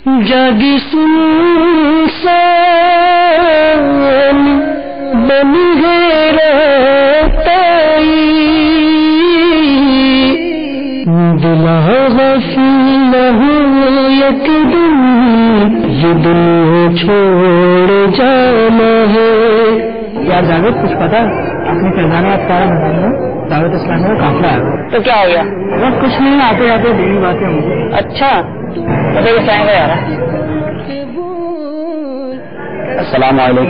जागी सुनसान बनी है राताई, दिला गफील हो यकदम ये दुनिया छोड़ जाना है। यार जावेद कुछ पता अपने फैजान दावत इस्लामी का काफिला है तो क्या हो गया? बस कुछ नहीं, आते आते यही बातें होंगी। अच्छा बताइए बताएंगे यार। अस्सलाम वालेकुम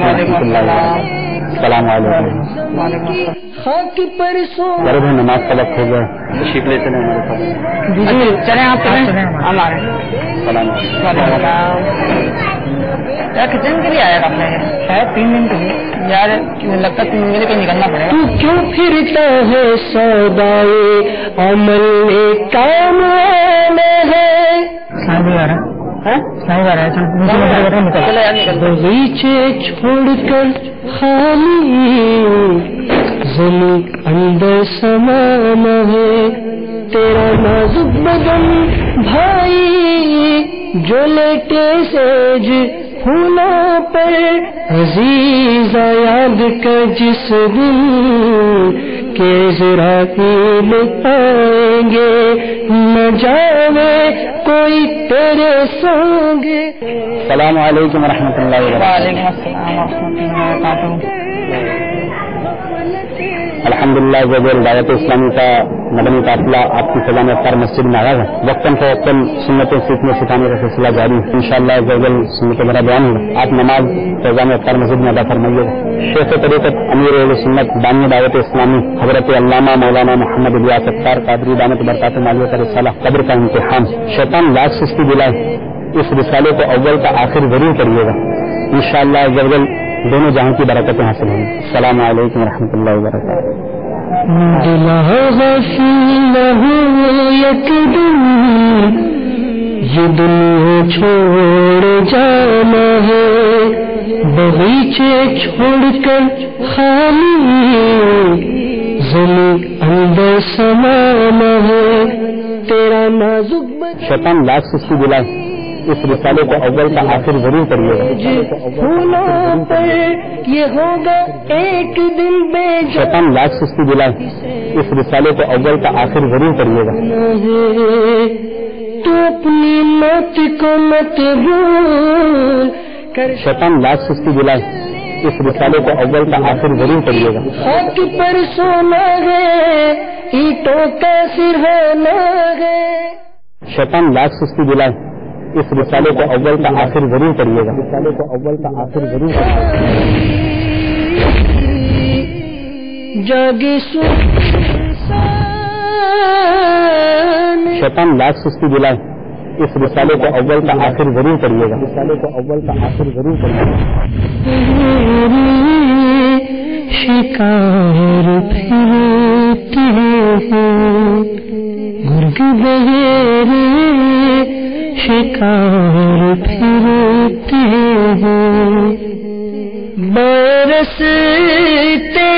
मेरे भाई नमाज का वक्त हो गया, तशरीफ लेते हैं हमारे पास। जी चले आप चलें हम आ रहे हैं। यार कितने दिन के लिए आया आपने? शायद 3 दिन के लिए। यार लगता 3 दिन के लिए कहीं निकलना पड़ेगा। तू क्यों फिरता है सौदाए अमल में काम आना है। साहिब आ रहा है, साहिब आ रहा है, बगीचे छोड़कर खाली ज़मीं अंदर समाना है। तेरा नाजुक बदन भाई जो लेटे सेज फूलों पर अजीज़ा याद कर जिस दिन के इज़राइल आएंगे न जावे कोई तेरे संग। अस्सलाम वालेकुम रहमतुल्लाहि व बरकातहू। अल्हम्दुलिल्लाह ज़बर दावत इस्लामी का मदनी काफिला आपकी फैजान अफ्तार मस्जिद में आया है। वक्तन फ़वक्तन सुन्नतें सीखने सिखाने का सिलसिला जारी है। इंशाअल्लाह ज़बर सुन्नत भरा बयान होगा। आप नमाज फैजान अफ्तार मस्जिद में अदा फरमाइएगा। शेख तरीक़त अमीर अहले सुन्नत बानी दावत इस्लामी हज़रत अल्लामा मौलाना मोहम्मद इलियास अत्तार क़ादरी दामत बरकातुहू मालिया का रिसाला कब्र का इम्तिहान। शैतान लाख सुस्ती दिलाए, इस रिसाले को अव्वल का आखिर जरूर करिएगा। इंशाअल्लाह ज़बर दोनों जहां की बरकतें हासिल होंगी। अस्सलाम वालेकुम रहमतुल्लाहि व बरकातहू। दिला गफील हो यकदम ये दुनिया छोड़ जाना है। बगीचे छोड़कर खाली ज़मीं अंदर समाना है। तेरा नाजुक शैतान लाख सुस्ती दिलाए, इस रिसाले को अव्वल का आखिर जरूर करिएगा। फूलों पर ये होगा एक दिन बेजान। शैतान लाख सुस्ती दिलाए, इस रिसाले को अव्वल का आखिर जरूर करिएगा। तो अपनी मौत को मत भूल कर। शैतान लाख सुस्ती दिलाए, इस रिसाले को अव्वल का आखिर जरूर करिएगा। हाथ पर सोना है ईंटों का सिरहाना है। शैतान लाख सुस्ती दिलाए, इस रिसाले को अव्वल का आखिर जरूर करिएगा। रिसाले को अव्वल का आखिर जरूर करिएगा। जागे शैतान लाख सुस्ती दिलाए, इस रिसाले को अव्वल का आखिर जरूर करिएगा। रिसाले को अव्वल का आखिर जरूर करिएगा। शिकार फिरते हैं गुर्ग बहेरे, शिकार फिरते हैं बरसते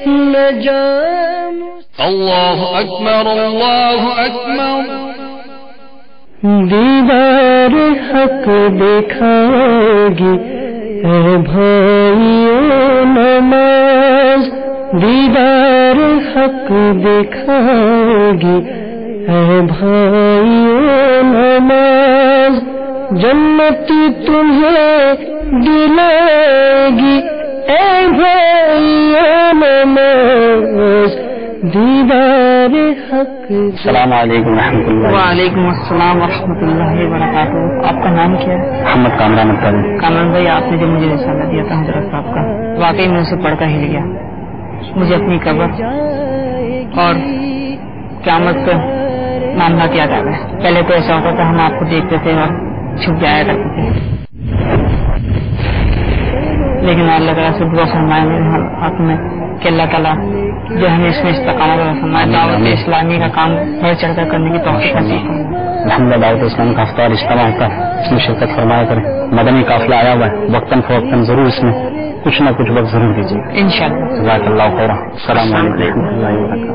न जानू। अल्लाहु अकबर अल्लाहु अकबर। दीदार हक दिखाएगी ए भाइयों नमाज। दीदार हक दिखाएगी ए भाइयों नमाज। जन्नत तुम्हें दिलाएगी ए भाइयों नमाज। दीदार हक। अस्सलाम वालेकुम रहमतुल्लाह। वालेकुम अस्सलाम रहमतुल्लाहि व बरकातहू। आपका नाम क्या है? मोहम्मद कामरान अख्तर। कामरान भाई, आपने जो मुझे रिसाला दिया था हज़रत साहब का, वाकई में उसे पढ़कर हिल गया। मुझे अपनी कब्र और क़यामत का मामला याद आ गया। पहले तो ऐसा होता था हम आपको देखते थे और छुप जाया करते थे, लेकिन अल्लाह ताला से दुआ फरमाए मेरे हाथ में कि अल्लाह ताला जो हमें इसमें इस्तिक़ामत फरमाए, दावत इस्लामी का काम बढ़ चढ़कर करने की तौफ़ीक़ नसीब फरमाए। अल्हम्दुलिल्लाह दावत इस्लामी का इफ्तार इज्तिमा होता है, इसमें शिरकत फरमाया करें। मदनी काफिला आया हुआ है, वक्तन फवक्तन जरूर इसमें कुछ न कुछ वक्त जरूर दीजिए इंशाअल्लाह। जज़ाकल्लाहु खैरन। अस्सलामु अलैकुम व रहमतुल्लाहि व बरकातहू।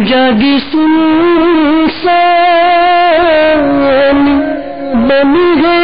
जागी सुनसान بنی ہے